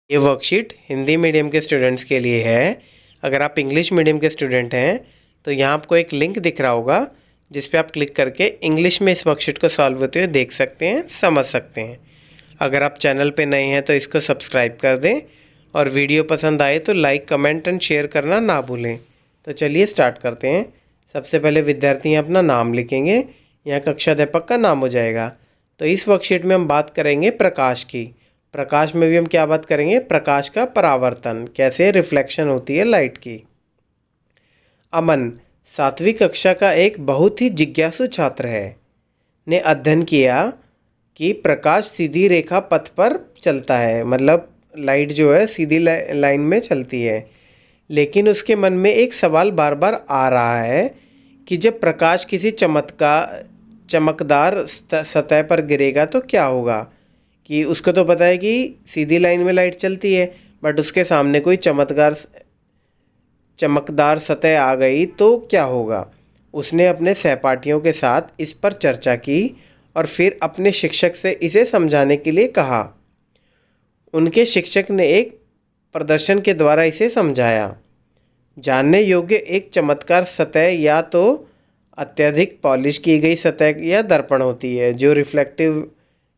ये worksheet Hindi medium के students के लिए है। अगर आप इंग्लिश मीडियम के स्टूडेंट हैं तो यहाँ आपको एक लिंक दिख रहा होगा जिस पे आप क्लिक करके इंग्लिश में इस वर्कशीट को सॉल्व होते हुए देख सकते हैं, समझ सकते हैं। अगर आप चैनल पे नए हैं तो इसको सब्सक्राइब कर दें और वीडियो पसंद आए तो लाइक, कमेंट एंड शेयर करना ना भूलें। तो चलिए स्टार्ट करते हैं। सबसे पहले विद्यार्थी अपना नाम लिखेंगे, यहाँ कक्षा अध्यापक का नाम हो जाएगा। तो इस वर्कशीट में हम बात करेंगे प्रकाश की। प्रकाश में भी हम क्या बात करेंगे, प्रकाश का परावर्तन, कैसे रिफ्लेक्शन होती है लाइट की। अमन 7वीं कक्षा का एक बहुत ही जिज्ञासु छात्र है, ने अध्ययन किया कि प्रकाश सीधी रेखा पथ पर चलता है, मतलब लाइट जो है सीधी लाइन में चलती है। लेकिन उसके मन में एक सवाल बार बार आ रहा है कि जब प्रकाश किसी चमकदार सतह पर गिरेगा तो क्या होगा। कि उसको तो पता है कि सीधी लाइन में लाइट चलती है, बट उसके सामने कोई चमकदार सतह आ गई तो क्या होगा। उसने अपने सहपाठियों के साथ इस पर चर्चा की और फिर अपने शिक्षक से इसे समझाने के लिए कहा। उनके शिक्षक ने एक प्रदर्शन के द्वारा इसे समझाया। जानने योग्य एक चमत्कार सतह या तो अत्यधिक पॉलिश की गई सतह या दर्पण होती है। जो रिफ्लेक्टिव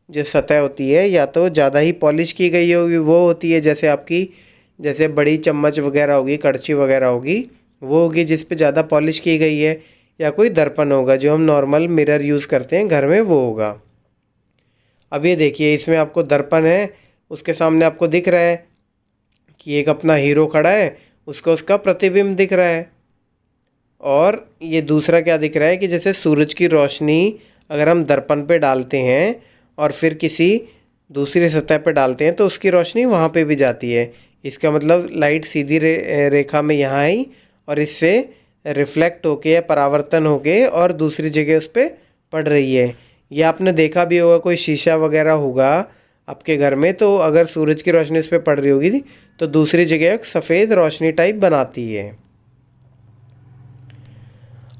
जो सतह होती है या तो ज़्यादा ही पॉलिश की गई होगी, वो होती है जैसे बड़ी चम्मच वगैरह होगी, कड़छी वगैरह होगी, वो होगी जिस पे ज़्यादा पॉलिश की गई है। या कोई दर्पण होगा जो हम नॉर्मल मिरर यूज़ करते हैं घर में, वो होगा। अब ये देखिए, इसमें आपको दर्पण है, उसके सामने आपको दिख रहा है कि एक अपना हीरो खड़ा है, उसको उसका प्रतिबिंब दिख रहा है। और ये दूसरा क्या दिख रहा है कि जैसे सूरज की रोशनी अगर हम दर्पण पे डालते हैं और फिर किसी दूसरी सतह पर डालते हैं तो उसकी रोशनी वहाँ पे भी जाती है। इसका मतलब लाइट सीधी रेखा में यहाँ आई और इससे रिफ्लेक्ट होके या परावर्तन होके और दूसरी जगह उस पर पड़ रही है। ये आपने देखा भी होगा, कोई शीशा वगैरह होगा आपके घर में, तो अगर सूरज की रोशनी उस पर पड़ रही होगी तो दूसरी जगह एक सफ़ेद रोशनी टाइप बनाती है।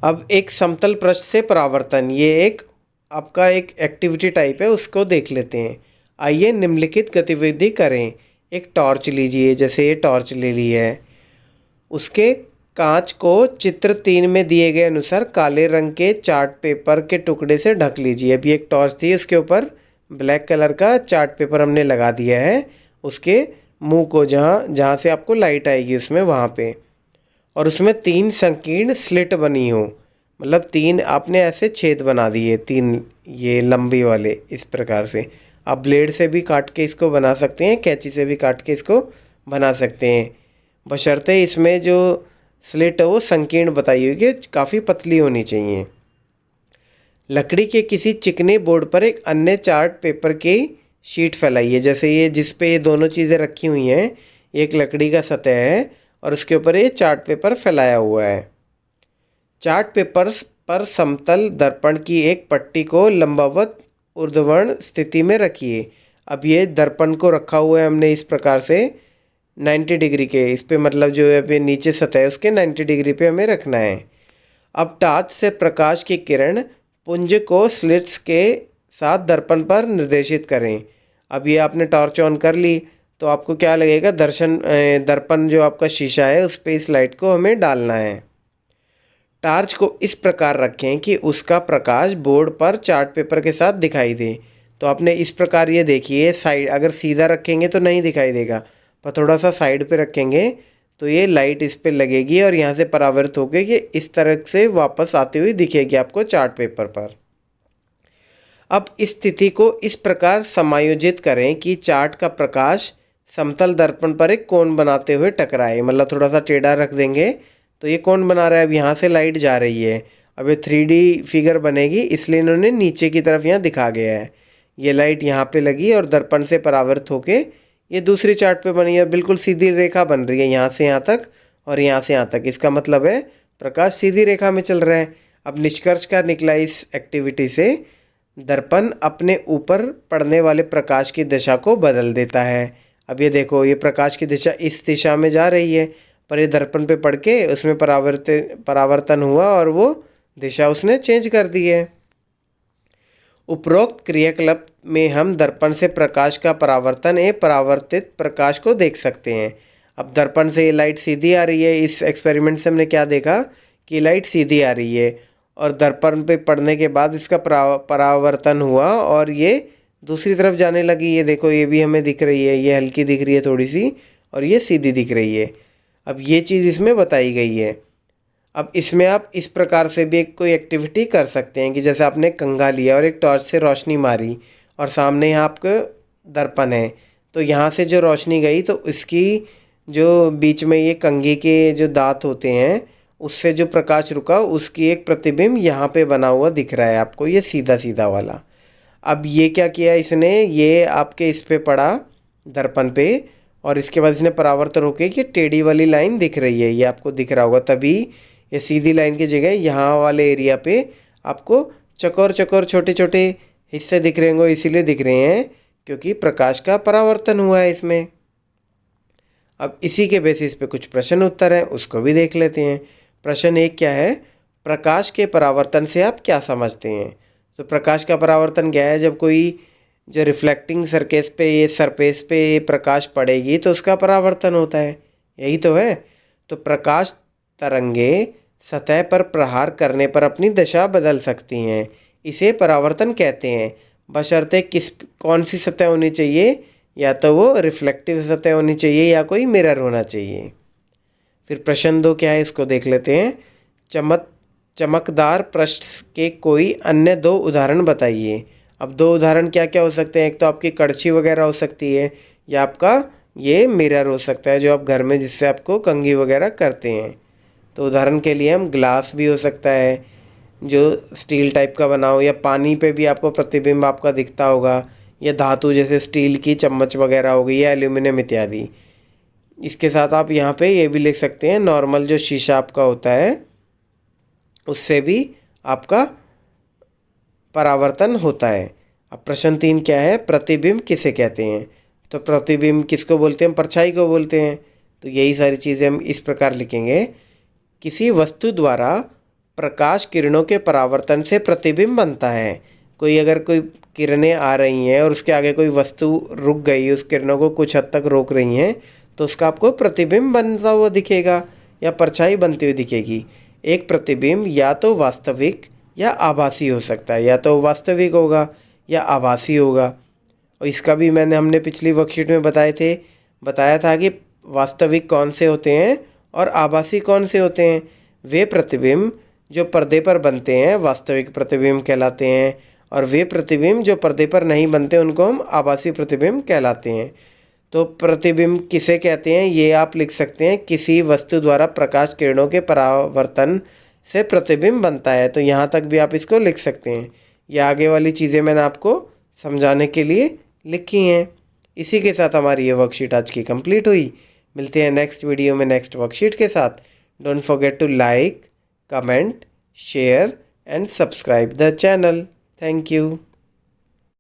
अब एक समतल पृष्ठ से परावर्तन, ये एक आपका एक एक्टिविटी टाइप है, उसको देख लेते हैं। आइए निम्नलिखित गतिविधि करें। एक टॉर्च लीजिए, जैसे ये टॉर्च ले ली है, उसके कांच को चित्र 3 में दिए गए अनुसार काले रंग के चार्ट पेपर के टुकड़े से ढक लीजिए। अभी एक टॉर्च थी, उसके ऊपर ब्लैक कलर का चार्ट पेपर हमने लगा दिया है, उसके मुंह को जहाँ से आपको लाइट आएगी उसमें, वहाँ पे। और उसमें 3 संकीर्ण स्लिट बनी हो, मतलब 3 आपने ऐसे छेद बना दिए, 3 ये लंबी वाले। इस प्रकार से आप ब्लेड से भी काट के इसको बना सकते हैं, कैंची से भी काट के इसको बना सकते हैं, बशर्ते इसमें जो स्लिट है वो संकीर्ण बताई हुई कि काफ़ी पतली होनी चाहिए। लकड़ी के किसी चिकने बोर्ड पर एक अन्य चार्ट पेपर की शीट फैलाइए, जैसे ये जिस पे ये दोनों चीज़ें रखी हुई हैं, एक लकड़ी का सतह है और उसके ऊपर ये चार्ट पेपर फैलाया हुआ है। चार्ट पेपर पर समतल दर्पण की एक पट्टी को लंबवत ऊर्ध्वाधर स्थिति में रखिए। अब ये दर्पण को रखा हुआ है हमने इस प्रकार से 90 डिग्री के, इस पे मतलब जो है पे नीचे सतह है उसके 90 डिग्री पे हमें रखना है। अब टॉर्च से प्रकाश की किरण पुंज को स्लिट्स के साथ दर्पण पर निर्देशित करें। अब ये आपने टॉर्च ऑन कर ली तो आपको क्या लगेगा, दर्पण जो आपका शीशा है उस पर इस लाइट को हमें डालना है। टॉर्च को इस प्रकार रखें कि उसका प्रकाश बोर्ड पर चार्ट पेपर के साथ दिखाई दे। तो आपने इस प्रकार ये देखिए, साइड अगर सीधा रखेंगे तो नहीं दिखाई देगा, पर थोड़ा सा साइड पे रखेंगे तो ये लाइट इस पे लगेगी और यहाँ से परावर्तित होकर ये इस तरह से वापस आती हुई दिखेगी आपको चार्ट पेपर पर। अब इस स्थिति को इस प्रकार समायोजित करें कि चार्ट का प्रकाश समतल दर्पण पर एक कोण बनाते हुए टकराए, मतलब थोड़ा सा टेढ़ा रख देंगे तो ये कोण बना रहा है। अब यहाँ से लाइट जा रही है, अब ये 3D फिगर बनेगी, इसलिए इन्होंने नीचे की तरफ यहाँ दिखा गया है। ये लाइट यहाँ पे लगी और दर्पण से परावर्तित होके ये दूसरी चार्ट पे बनी है, बिल्कुल सीधी रेखा बन रही है यहाँ से यहाँ तक और यहाँ से यहाँ तक। इसका मतलब है प्रकाश सीधी रेखा में चल रहा है। अब निष्कर्ष क्या निकला इस एक्टिविटी से, दर्पण अपने ऊपर पड़ने वाले प्रकाश की दिशा को बदल देता है। अब ये देखो, ये प्रकाश की दिशा इस दिशा में जा रही है, पर ये दर्पण पे पड़ के उसमें परावर्तन हुआ और वो दिशा उसने चेंज कर दी है। उपरोक्त क्रियाकलाप में हम दर्पण से प्रकाश का परावर्तन एवं परावर्तित प्रकाश को देख सकते हैं। अब दर्पण से ये लाइट सीधी आ रही है, इस एक्सपेरिमेंट से हमने क्या देखा कि लाइट सीधी आ रही है और दर्पण पे पड़ने के बाद इसका परावर्तन हुआ और ये दूसरी तरफ जाने लगी। ये देखो, ये भी हमें दिख रही है, ये हल्की दिख रही है थोड़ी सी और ये सीधी दिख रही है। अब ये चीज़ इसमें बताई गई है। अब इसमें आप इस प्रकार से भी एक कोई एक्टिविटी कर सकते हैं कि जैसे आपने कंघा लिया और एक टॉर्च से रोशनी मारी और सामने यहाँ आपका दर्पण है, तो यहाँ से जो रोशनी गई तो इसकी जो बीच में ये कंघी के जो दांत होते हैं उससे जो प्रकाश रुका उसकी एक प्रतिबिंब यहाँ पे बना हुआ दिख रहा है आपको, ये सीधा सीधा वाला। अब ये क्या किया इसने, ये आपके इस पे पड़ा दर्पण पे और इसके बाद इसने परावर्तन होके कि टेढ़ी वाली लाइन दिख रही है, ये आपको दिख रहा होगा। तभी ये सीधी लाइन की जगह यहाँ वाले एरिया पे आपको चकोर चकोर छोटे छोटे हिस्से दिख रहे होंगे, इसीलिए दिख रहे हैं क्योंकि प्रकाश का परावर्तन हुआ है इसमें। अब इसी के बेसिस पे कुछ प्रश्न उत्तर हैं, उसको भी देख लेते हैं। प्रश्न 1 क्या है, प्रकाश के परावर्तन से आप क्या समझते हैं? तो प्रकाश का परावर्तन क्या है, जब कोई जो रिफ्लेक्टिंग सरफेस पे ये सरफेस पे ये प्रकाश पड़ेगी तो उसका परावर्तन होता है, यही तो है। तो प्रकाश तरंगे सतह पर प्रहार करने पर अपनी दशा बदल सकती हैं, इसे परावर्तन कहते हैं। बशर्ते कौन सी सतह होनी चाहिए, या तो वो रिफ्लेक्टिव सतह होनी चाहिए या कोई मिरर होना चाहिए। फिर प्रश्न 2 क्या है, इसको देख लेते हैं। चमकदार पृष्ठ के कोई अन्य 2 उदाहरण बताइए। अब 2 उदाहरण क्या क्या हो सकते हैं, एक तो आपकी कड़छी वगैरह हो सकती है या आपका ये मिरर हो सकता है जो आप घर में जिससे आपको कंघी वगैरह करते हैं। तो उदाहरण के लिए हम ग्लास भी हो सकता है जो स्टील टाइप का बना हो, या पानी पे भी आपको प्रतिबिंब आपका दिखता होगा, या धातु जैसे स्टील की चम्मच वगैरह हो गई या एल्यूमिनियम इत्यादि। इसके साथ आप यहाँ पे ये भी लिख सकते हैं, नॉर्मल जो शीशा आपका होता है उससे भी आपका परावर्तन होता है। अब प्रश्न 3 क्या है, प्रतिबिंब किसे कहते हैं? तो प्रतिबिंब किसको बोलते हैं, परछाई को बोलते हैं। तो यही सारी चीज़ें हम इस प्रकार लिखेंगे। किसी वस्तु द्वारा प्रकाश किरणों के परावर्तन से प्रतिबिंब बनता है। कोई किरणें आ रही हैं और उसके आगे कोई वस्तु रुक गई, उस किरणों को कुछ हद तक रोक रही हैं, तो उसका आपको प्रतिबिंब बनता हुआ दिखेगा या परछाई बनती हुई दिखेगी। एक प्रतिबिंब या तो वास्तविक या आभासी हो सकता है, या तो वास्तविक होगा या आभासी होगा। और इसका भी हमने पिछली वर्कशीट में बताया था कि वास्तविक कौन से होते हैं और आभासी कौन से होते हैं। वे प्रतिबिंब जो पर्दे पर बनते हैं वास्तविक प्रतिबिंब कहलाते हैं, और वे प्रतिबिंब जो पर्दे पर नहीं बनते उनको हम आभासी प्रतिबिंब कहलाते हैं। तो प्रतिबिंब किसे कहते हैं ये आप लिख सकते हैं, किसी वस्तु द्वारा प्रकाश किरणों के परावर्तन से प्रतिबिंब बनता है। तो यहाँ तक भी आप इसको लिख सकते हैं। ये आगे वाली चीज़ें मैंने आपको समझाने के लिए लिखी हैं। इसी के साथ हमारी ये वर्कशीट आज की कंप्लीट हुई। मिलते हैं नेक्स्ट वीडियो में नेक्स्ट वर्कशीट के साथ। Don't forget to like, comment, share and subscribe the channel. Thank you.